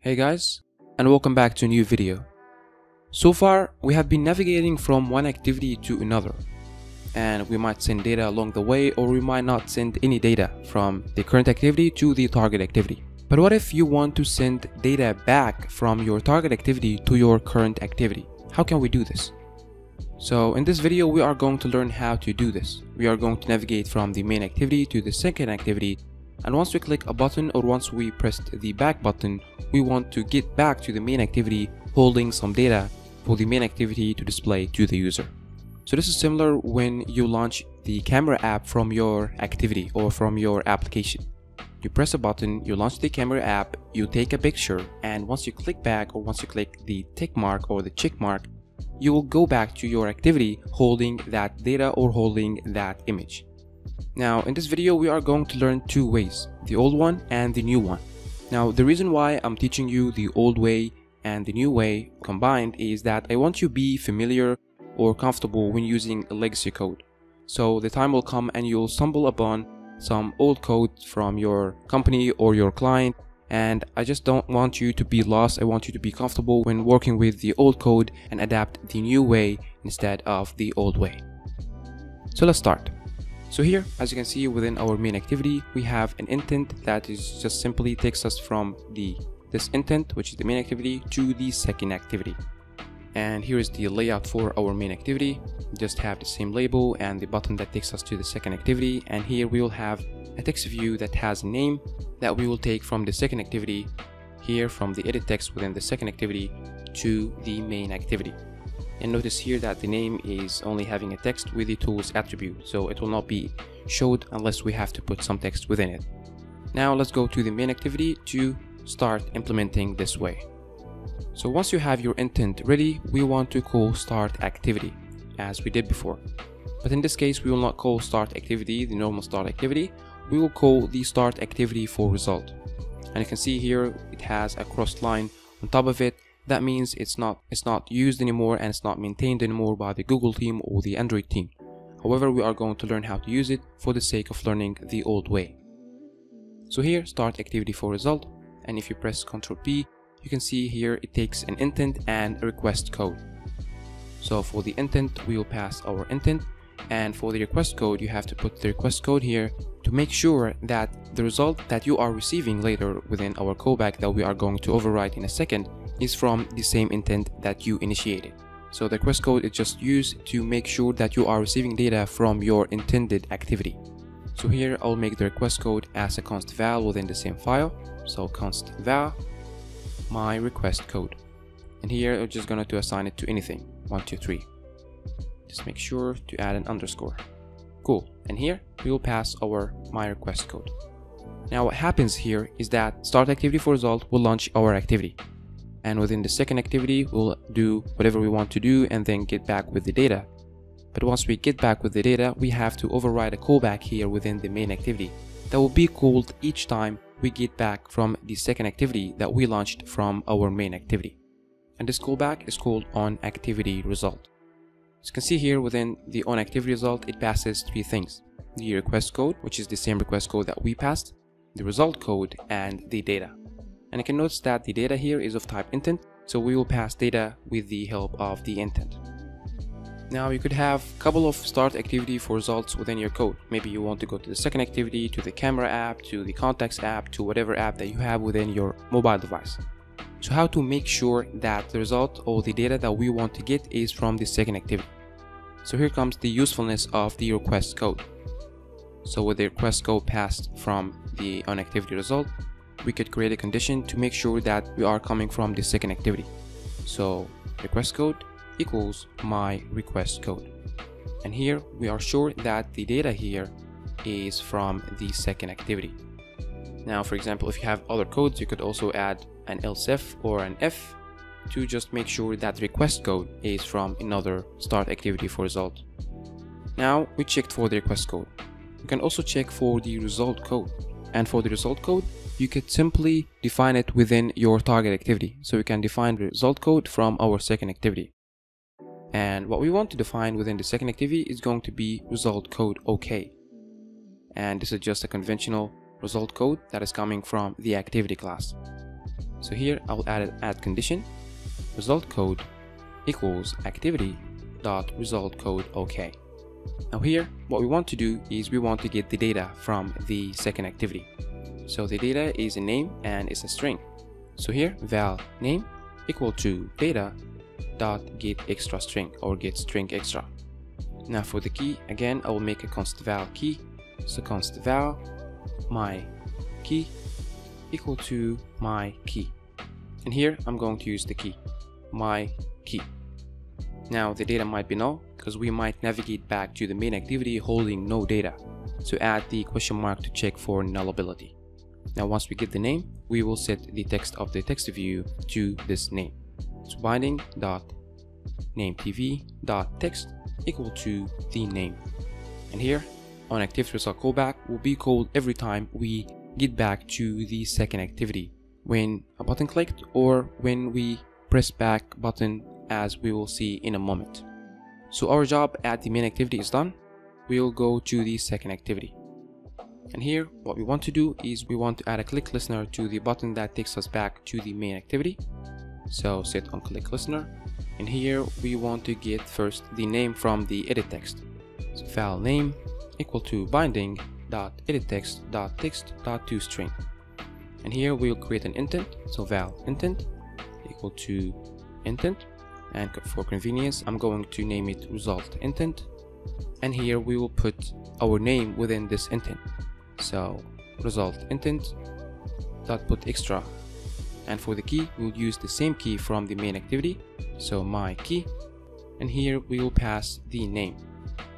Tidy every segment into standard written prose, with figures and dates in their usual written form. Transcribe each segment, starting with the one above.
Hey guys, and welcome back to a new video. So far, we have been navigating from one activity to another, and we might send data along the way, or we might not send any data from the current activity to the target activity. But what if you want to send data back from your target activity to your current activity? How can we do this? So in this video, we are going to learn how to do this. We are going to navigate from the main activity to the second activity, and once we click a button or once we pressed the back button, we want to get back to the main activity holding some data for the main activity to display to the user. So this is similar when you launch the camera app from your activity or from your application. You press a button, you launch the camera app, you take a picture, and once you click back or once you click the tick mark or the check mark, you will go back to your activity holding that data or holding that image. Now in this video we are going to learn two ways, the old one and the new one. Now the reason why I'm teaching you the old way and the new way combined is that I want you to be familiar or comfortable when using a legacy code. So the time will come and you'll stumble upon some old code from your company or your client, and I just don't want you to be lost. I want you to be comfortable when working with the old code and adapt the new way instead of the old way. So let's start. So here, as you can see within our main activity, we have an intent that is just simply takes us from this intent, which is the main activity, to the second activity. And here is the layout for our main activity. We just have the same label and the button that takes us to the second activity. And here we will have a text view that has a name that we will take from the second activity, here from the edit text within the second activity to the main activity. And notice here that the name is only having a text with the tools attribute, so it will not be showed unless we have to put some text within it. Now let's go to the main activity to start implementing this way. So once you have your intent ready, we want to call start activity as we did before. But in this case, we will not call start activity, the normal start activity. We will call the start activity for result. And you can see here it has a crossed line on top of it. That means it's not used anymore and it's not maintained anymore by the Google team or the Android team. However, we are going to learn how to use it for the sake of learning the old way. So here, start activity for result, and if you press Ctrl P, you can see here it takes an intent and a request code. So for the intent, we will pass our intent, and for the request code, you have to put the request code here to make sure that the result that you are receiving later within our callback that we are going to override in a second is from the same intent that you initiated. So the request code is just used to make sure that you are receiving data from your intended activity. So here I'll make the request code as a const val within the same file. So const val my request code, and here I'm just going to assign it to anything 1 2 3. Just make sure to add an underscore. Cool. And here we will pass our my request code. Now what happens here is that start activity for result will launch our activity, and within the second activity we'll do whatever we want to do and then get back with the data. But once we get back with the data, we have to override a callback here within the main activity that will be called each time we get back from the second activity that we launched from our main activity. And this callback is called onActivityResult. As you can see here within the onActivityResult, it passes three things: the request code, which is the same request code that we passed, the result code, and the data. And you can notice that the data here is of type intent, so we will pass data with the help of the intent. Now you could have a couple of start activity for results within your code. Maybe you want to go to the second activity, to the camera app, to the contacts app, to whatever app that you have within your mobile device. So how to make sure that the result or the data that we want to get is from the second activity? So here comes the usefulness of the request code. So with the request code passed from the onActivityResult, we could create a condition to make sure that we are coming from the second activity. So request code equals my request code, and here we are sure that the data here is from the second activity. Now for example, if you have other codes, you could also add an else if or an if to just make sure that the request code is from another start activity for result. Now we checked for the request code. You can also check for the result code, and for the result code you could simply define it within your target activity. So we can define the result code from our second activity, and what we want to define within the second activity is going to be result code OK, and this is just a conventional result code that is coming from the activity class. So here I will add an add condition, result code equals activity dot result code OK. Now here what we want to do is we want to get the data from the second activity. So the data is a name and it's a string. So here val name equal to data dot get extra string or get string extra. Now for the key, again I will make a const val key. So const val my key equal to my key, and here I'm going to use the key my key. Now the data might be null because we might navigate back to the main activity holding no data, so add the question mark to check for nullability. Now once we get the name, we will set the text of the text view to this name. So binding dot name tv dot text equal to the name, and here onActivityResult callback will be called every time we get back to the second activity, when a button clicked or when we press back button, as we will see in a moment. So our job at the main activity is done. We'll go to the second activity, and here what we want to do is we want to add a click listener to the button that takes us back to the main activity. So set on click listener, and here we want to get first the name from the edit text. So val name equal to binding dot edit text dot text dot toString, and here we'll create an intent. So val intent equal to intent, and for convenience I'm going to name it result intent, and here we will put our name within this intent. So result intent dot put extra, and for the key we'll use the same key from the main activity, so my key, and here we will pass the name.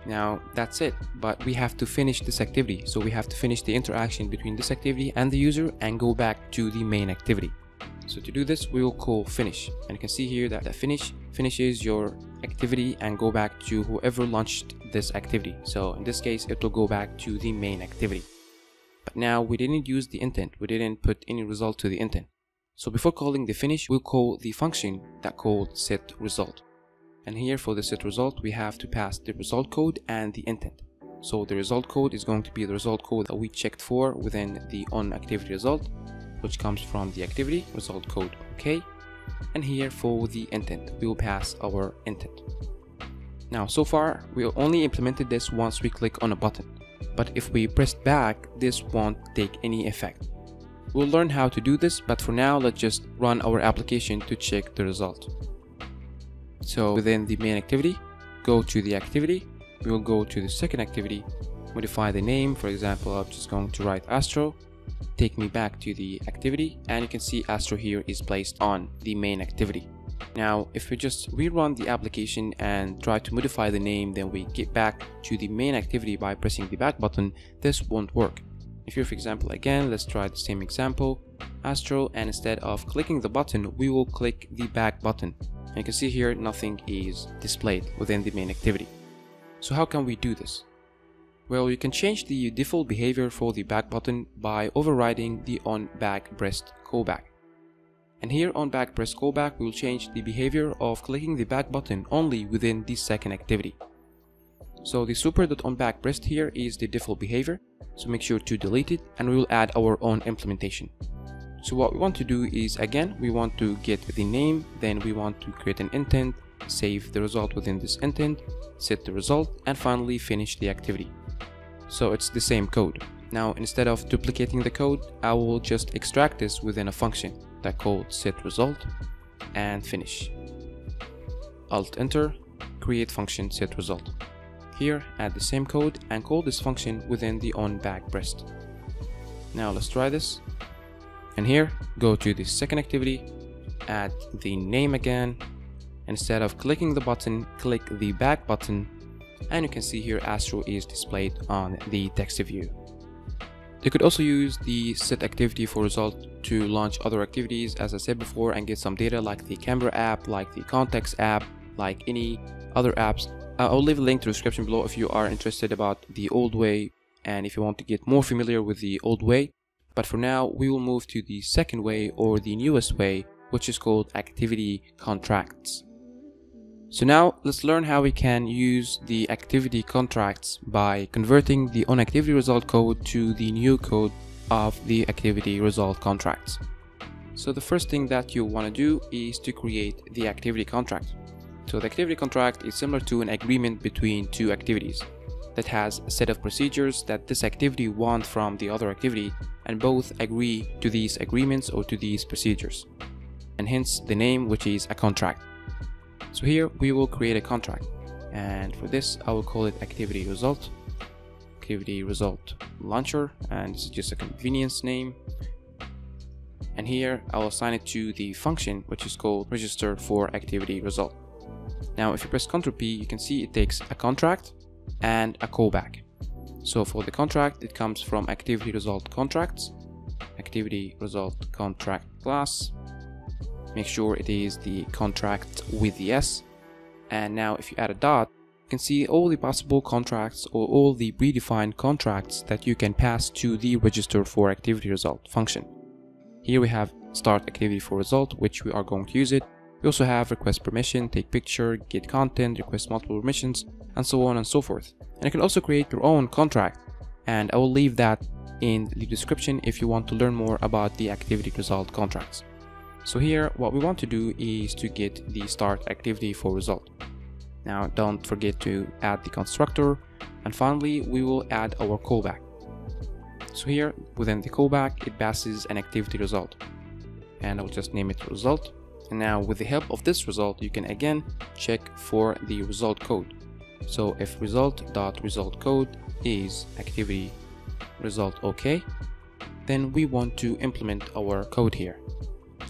Now that's it, but we have to finish this activity, so we have to finish the interaction between this activity and the user and go back to the main activity. So to do this we will call finish, and you can see here that the finish finishes your activity and go back to whoever launched this activity. So in this case it will go back to the main activity. But now we didn't use the intent, we didn't put any result to the intent. So before calling the finish, we'll call the function that called setResult. And here for the setResult, we have to pass the result code and the intent. So the result code is going to be the result code that we checked for within the onActivityResult, which comes from the activity result code OK. And here for the intent, we will pass our intent. Now so far, we only implemented this once we click on a button, but if we press back, this won't take any effect. We'll learn how to do this, but for now let's just run our application to check the result. So within the main activity, go to the activity, we will go to the second activity, modify the name. For example, I'm just going to write Astro, take me back to the activity, and you can see Astro here is placed on the main activity. Now if we just rerun the application and try to modify the name, then we get back to the main activity by pressing the back button, this won't work. If you, for example, again, let's try the same example, Astro, and instead of clicking the button, we will click the back button. And you can see here nothing is displayed within the main activity. So how can we do this? Well, you can change the default behavior for the back button by overriding the onBackPressed callback. And here on onBackPressed callback, we will change the behavior of clicking the back button only within the second activity. So the super.onBackPressed here is the default behavior, so make sure to delete it, and we will add our own implementation. So what we want to do is, again, we want to get the name, then we want to create an intent, save the result within this intent, set the result, and finally finish the activity. So it's the same code. Now instead of duplicating the code, I will just extract this within a function that called setResult and finish. Alt enter, create function setResult. Here add the same code and call this function within the onBackPressed. Now let's try this, and here go to the second activity, add the name again, instead of clicking the button, click the back button, and you can see here Astro is displayed on the text view. You could also use the startActivityForResult to launch other activities, as I said before, and get some data like the camera app, like the contacts app, like any other apps. I'll leave a link to the description below if you are interested about the old way and if you want to get more familiar with the old way. But for now, we will move to the second way, or the newest way, which is called activity contracts. So now let's learn how we can use the activity contracts by converting the onActivityResult code to the new code of the activity result contracts. So the first thing that you want to do is to create the activity contract. So the activity contract is similar to an agreement between two activities that has a set of procedures that this activity wants from the other activity, and both agree to these agreements or to these procedures, and hence the name, which is a contract. So here we will create a contract, and for this I will call it ActivityResult, ActivityResult Launcher, and this is just a convenience name. And here I'll assign it to the function which is called register for ActivityResult. Now if you press Ctrl P, you can see it takes a contract and a callback. So for the contract, it comes from ActivityResult contracts, ActivityResult contract class. Make sure it is the contract with the S. And now if you add a dot, you can see all the possible contracts or all the predefined contracts that you can pass to the register for ActivityResult function. Here we have startActivityForResult, which we are going to use it. We also have request permission, take picture, get content, request multiple permissions, and so on and so forth. And you can also create your own contract, and I will leave that in the description if you want to learn more about the ActivityResult contracts. So here what we want to do is to get the startActivityForResult. Now don't forget to add the constructor, and finally we will add our callback. So here within the callback it passes an activity result, and I'll just name it result. And now with the help of this result you can again check for the result code. So if result.result code is activity result OK, then we want to implement our code here.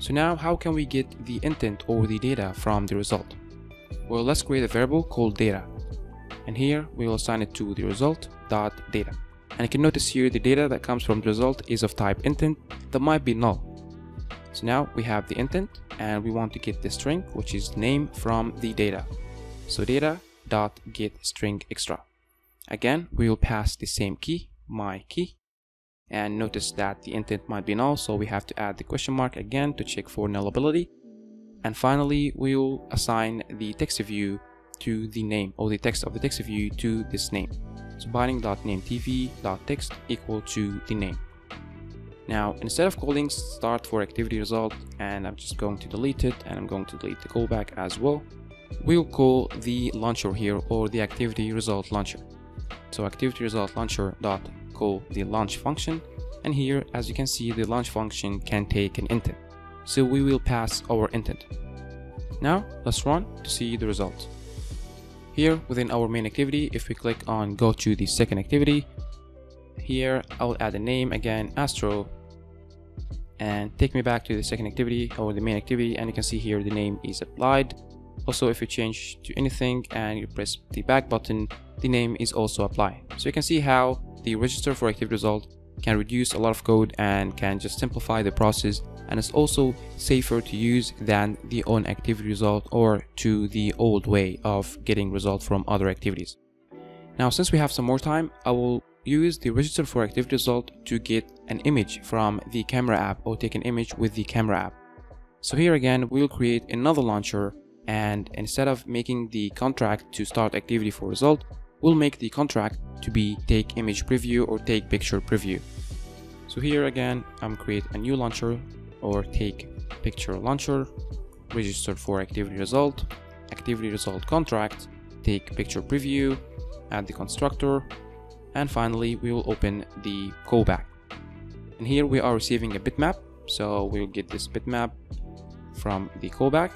So now how can we get the intent or the data from the result? Well, let's create a variable called data, and here we will assign it to the result.data. And you can notice here the data that comes from the result is of type intent that might be null. So now we have the intent, and we want to get the string, which is name, from the data. So data.getString extra. Again, we will pass the same key, my key, and notice that the intent might be null, so we have to add the question mark again to check for nullability. And finally we will assign the text view to the name, or the text of the text view to this name. So binding.nameTV.text equal to the name. Now instead of calling start for activity result, and I'm just going to delete it, and I'm going to delete the callback as well, we'll call the launcher here, or the activity result launcher. So activity result launcher dot call the launch function, and here as you can see the launch function can take an intent, so we will pass our intent. Now let's run to see the result. Here within our main activity, if we click on go to the second activity, here I'll add a name again, Astro, and take me back to the second activity or the main activity, and you can see here the name is applied. Also if you change to anything and you press the back button, the name is also applied. So you can see how the register for activity result can reduce a lot of code and can just simplify the process, and it's also safer to use than the onActivityResult or to the old way of getting results from other activities. Now since we have some more time, I will use the register for activity result to get an image from the camera app, or take an image with the camera app. So here again we'll create another launcher, and instead of making the contract to start activity for result, we'll make the contract to be take image preview or take picture preview. So here again I'm create a new launcher, or take picture launcher, register for activity result contract, take picture preview, add the constructor, and finally we will open the callback. And here we are receiving a bitmap, so we'll get this bitmap from the callback.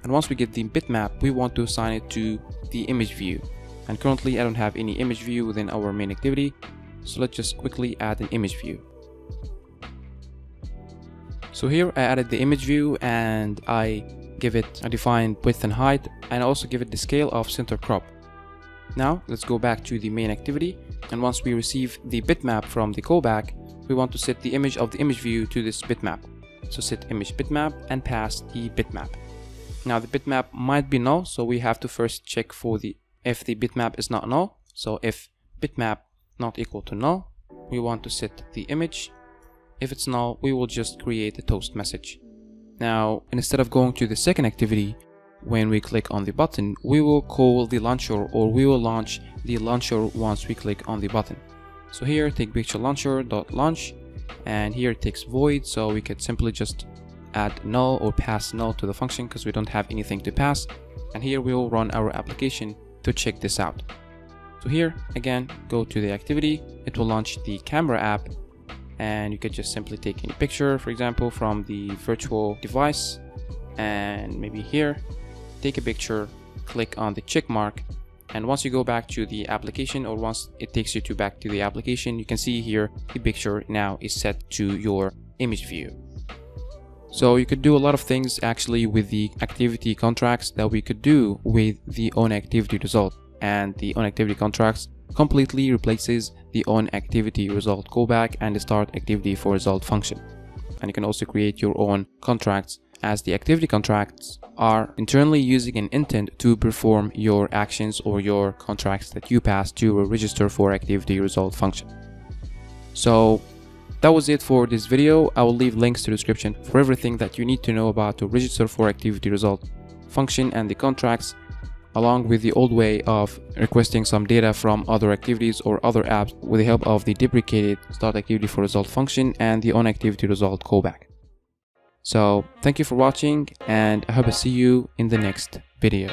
And once we get the bitmap, we want to assign it to the image view, and currently I don't have any image view within our main activity, so let's just quickly add an image view. So here I added the image view, and I give it a defined width and height, and I also give it the scale of center crop. Now let's go back to the main activity, and once we receive the bitmap from the callback, we want to set the image of the image view to this bitmap. So set image bitmap and pass the bitmap. Now the bitmap might be null, so we have to first check for if the bitmap is not null. So if bitmap not equal to null, we want to set the image. If it's null, we will just create a toast message. Now instead of going to the second activity, when we click on the button, we will call the launcher, or we will launch the launcher once we click on the button. So here take picture launcher dot launch, and here it takes void, so we could simply just add null or pass null to the function because we don't have anything to pass. And here we will run our application to check this out. So here again, go to the activity. It will launch the camera app, and you could just simply take any picture, for example, from the virtual device, and maybe here take a picture, click on the check mark, and once you go back to the application, or once it takes you back to the application, you can see here the picture now is set to your image view. So you could do a lot of things actually with the activity contracts that we could do with the onActivityResult, and the onActivity contracts completely replaces the onActivityResult callback and the startActivityForResult function. And you can also create your own contracts, as the activity contracts are internally using an intent to perform your actions or your contracts that you pass to a register4activityResult function. So that was it for this video. I will leave links to the description for everything that you need to know about the register4activityResult function and the contracts, along with the old way of requesting some data from other activities or other apps with the help of the deprecated startActivityForResult function and the onActivityResult callback. So thank you for watching, and I hope I see you in the next video.